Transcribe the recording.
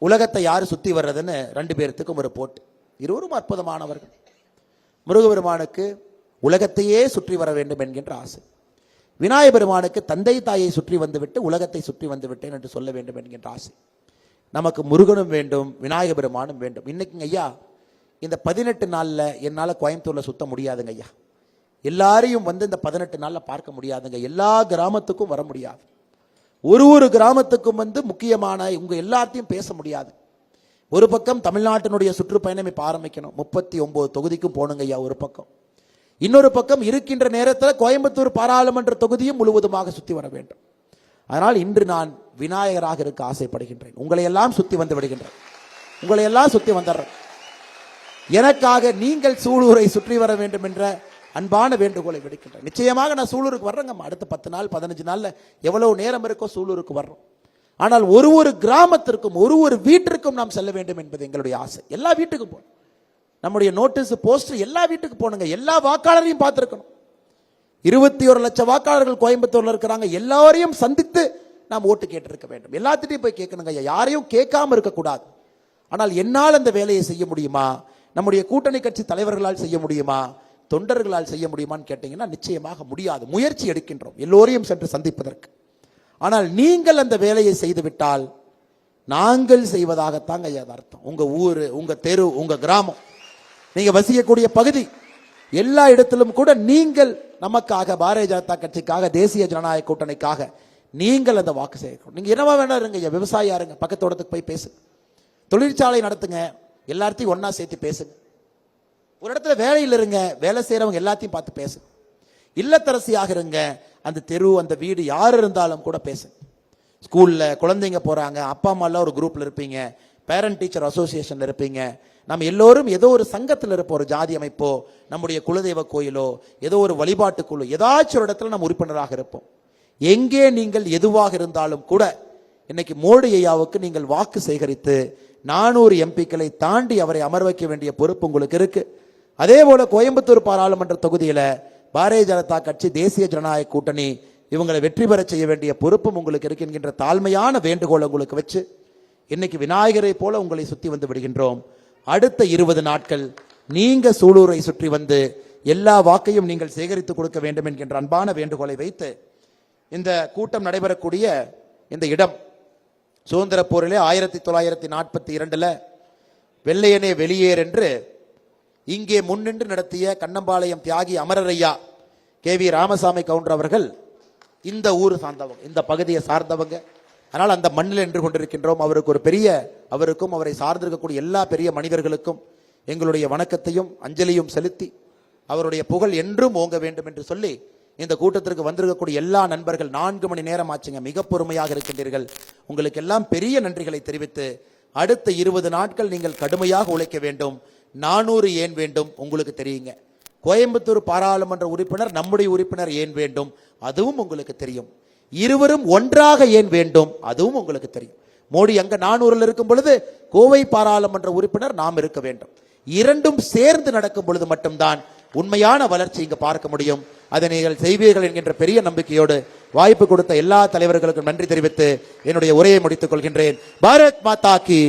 உலகத்தை யாரு சுத்தி வர்றதுன்னு 2 பேர்த்துக்கும் ஒரு போட்டு. இருவரும் அற்புதமானவர்கள். முருகபெருமானுக்கு உலகத்தையே சுற்றி வர வேண்டும் என்கின்ற ஆசை. விநாயக பெருமானுக்கு தந்தை தாயை சுற்றி வந்துவிட்டு உலகத்தை சுற்றி வந்து விட்டேன் என்று சொல்ல வேண்டும் என்கின்ற ஆசை. நமக்கு முருகனும் வேண்டும், விநாயக பெருமானும் வேண்டும். இன்னைக்குங்க ஐயா, இந்த 18 நாள்ல என்னால கோயம்புத்தூர்ல சுத்த முடியாதுங்க ஐயா. எல்லாரையும் வந்து இந்த 18 நாள்ல பார்க்க முடியாதுங்க. எல்லா கிராமத்துக்கும் வர முடியாது. ஒரு கிராமத்துக்கும் வந்து முக்கியமான உங்க எல்லாத்தையும் பேச முடியாது. ஒரு பக்கம் தமிழ்நாட்டினுடைய சுற்றுப்பயணம் இப்ப ஆரம்பிக்கணும். 39 தொகுதிக்கும் போனுங்க ஐயா ஒரு பக்கம். இன்னொரு பக்கம் இருக்கின்ற நேரத்தில் கோயம்புத்தூர் பாராளுமன்ற தொகுதியும் முழுவதுமாக சுத்தி வர வேண்டும். அதனால் இன்று நான் விநாயகராக இருக்க ஆசைப்படுகின்றேன். உங்களை எல்லாம் சுத்தி வந்து விடுகின்றேன். உங்களை எல்லாம் சுத்தி வந்துடுறேன். எனக்காக நீங்கள் சூலூரை சுற்றி வர வேண்டும் என்ற அன்பான வேண்டுகோளை விடுக்கின்றேன். நிச்சயமாக நான் சூலூருக்கு வர்றேங்க. அடுத்த 10 நாள் 15 நாள்ல எவ்வளவு நேரம் இருக்கோ சூலூருக்கு வர்றோம். ஆனால் ஒரு கிராமத்திற்கும் ஒரு வீட்டிற்கும் நாம் செல்ல வேண்டும் என்பது எங்களுடைய ஆசை. எல்லா வீட்டுக்கும் போகணும். நம்முடைய நோட்டீஸ் போஸ்டர் எல்லா வீட்டுக்கு போனுங்க. எல்லா வாக்காளரையும் பார்த்திருக்கணும். 21 லட்சம் வாக்காளர்கள் கோயம்புத்தூர்ல இருக்கிறாங்க. எல்லாரையும் சந்தித்து நாம் ஓட்டு கேட்டிருக்க வேண்டும். எல்லாத்திட்டையும் போய் கேட்கணுங்க. யாரையும் கேட்காம இருக்கக்கூடாது. ஆனால் என்னால் அந்த வேலையை செய்ய முடியுமா? நம்முடைய கூட்டணி கட்சி தலைவர்களால் செய்ய முடியுமா? தொண்டர்களால் செய்ய முடியுமான்னு கேட்டீங்கன்னா நிச்சயமாக முடியாது. முயற்சி எடுக்கின்றோம் எல்லோரையும் சென்று சந்திப்பதற்கு. ஆனால் நீங்கள் அந்த வேலையை செய்துவிட்டால் நாங்கள் செய்வதாகத்தாங்க அர்த்தம். உங்க ஊரு, உங்க தெரு, உங்க கிராமம், நீங்க வசிக்கக்கூடிய பகுதி, எல்லா இடத்திலும் கூட நீங்கள் நமக்காக, பாரதிய ஜனதா கட்சிக்காக, தேசிய ஜனநாயக கூட்டணிக்காக நீங்கள் அந்த வாக்கு செய்யணும். நீங்க என்னவா வேணா இருங்க. விவசாயியா இருங்க, பக்கத்தோட்டத்துக்கு போய் பேசுங்க. தொழிற்சாலை நடத்துங்க, எல்லாத்தையும் ஒன்னா சேர்த்து பேசுங்க. ஒரு இடத்துல வேலையில் இருங்க, வேலை செய்யறவங்க எல்லாத்தையும் பார்த்து பேசுங்க. இல்லத்தரசியாக இருங்க, அந்த தெரு, அந்த வீடு யார் இருந்தாலும் கூட பேசுங்க. ஸ்கூல்ல குழந்தைங்க போறாங்க, அப்பா அம்மா எல்லாம் ஒரு குரூப்ல இருப்பீங்க, பேரண்ட் டீச்சர் அசோசியேஷன்ல இருப்பீங்க. நம்ம எல்லோரும் ஏதோ ஒரு சங்கத்தில் இருப்போம், ஒரு ஜாதி அமைப்போ, நம்முடைய குலதெய்வ கோயிலோ, ஏதோ ஒரு வழிபாட்டு குழு, ஏதாச்சும் ஒரு இடத்துல நம்ம உறுப்பினராக இருப்போம். எங்கே நீங்கள் எதுவாக இருந்தாலும் கூட இன்னைக்கு மோடி ஐயாவுக்கு நீங்கள் வாக்கு சேகரித்து 400 எம்பிக்களை தாண்டி அவரை அமர வைக்க வேண்டிய பொறுப்பு உங்களுக்கு இருக்கு. அதே போல கோயம்புத்தூர் பாராளுமன்ற தொகுதியில பாரதிய ஜனதா கட்சி, தேசிய ஜனநாயக கூட்டணி இவங்களை வெற்றி பெற செய்ய வேண்டிய பொறுப்பும் உங்களுக்கு இருக்கு என்கின்ற தாழ்மையான வேண்டுகோள் உங்களுக்கு வச்சு இன்னைக்கு விநாயகரை போல உங்களை சுத்தி வந்து விடுகின்றோம். அடுத்த 20 நாட்கள் நீங்க சூலூரை சுற்றி வந்து எல்லா வாக்கையும் நீங்கள் சேகரித்து கொடுக்க வேண்டும் என்கின்ற அன்பான வேண்டுகோளை வைத்து இந்த கூட்டம் நடைபெறக்கூடிய இந்த இடம் சுதந்திர போரிலே 1942 வெள்ளையனே வெளியேறு என்று இங்கே முன்னின்று நடத்திய கண்ணம்பாளையம் தியாகி அமரரையா KV ராமசாமி கவுண்டர் அவர்கள் இந்த ஊர் சார்ந்தவங்க, இந்த பகுதியை சார்ந்தவங்க. அதனால் அந்த மண்ணில் நின்று கொண்டிருக்கின்றோம். அவருக்கு ஒரு பெரிய, அவருக்கும் அவரை சார்ந்திருக்கக்கூடிய எல்லா பெரிய மனிதர்களுக்கும் எங்களுடைய வணக்கத்தையும் அஞ்சலியும் செலுத்தி அவருடைய புகழ் என்றும் ஓங்க வேண்டும் என்று சொல்லி இந்த கூட்டத்திற்கு வந்திருக்கக்கூடிய எல்லா நண்பர்கள் 4 மணி நேரம் ஆச்சுங்க, மிக பொறுமையாக இருக்கின்றீர்கள். உங்களுக்கு எல்லாம் பெரிய நன்றிகளை தெரிவித்து அடுத்த 20 நாட்கள் நீங்கள் கடுமையாக உழைக்க வேண்டும். 400 ஏன் வேண்டும் உங்களுக்கு தெரியுங்க. கோயம்புத்தூர் பாராளுமன்ற உறுப்பினர், நம்முடைய உறுப்பினர் ஏன் வேண்டும் அதுவும் உங்களுக்கு தெரியும். இருவரும் ஒன்றாக ஏன் வேண்டும் அதுவும் உங்களுக்கு தெரியும். மோடி அங்க 400 இருக்கும் பொழுது கோவை பாராளுமன்ற உறுப்பினர் நாம் இருக்க வேண்டும். இரண்டும் சேர்ந்து நடக்கும் பொழுது மட்டும்தான் உண்மையான வளர்ச்சி இங்கு பார்க்க முடியும். அதை நீங்கள் செய்வீர்கள் என்கின்ற பெரிய நம்பிக்கையோடு வாய்ப்பு கொடுத்த எல்லா தலைவர்களுக்கும் நன்றி தெரிவித்து என்னுடைய உரையை முடித்துக் கொள்கின்றேன். பாரத் மாதா கி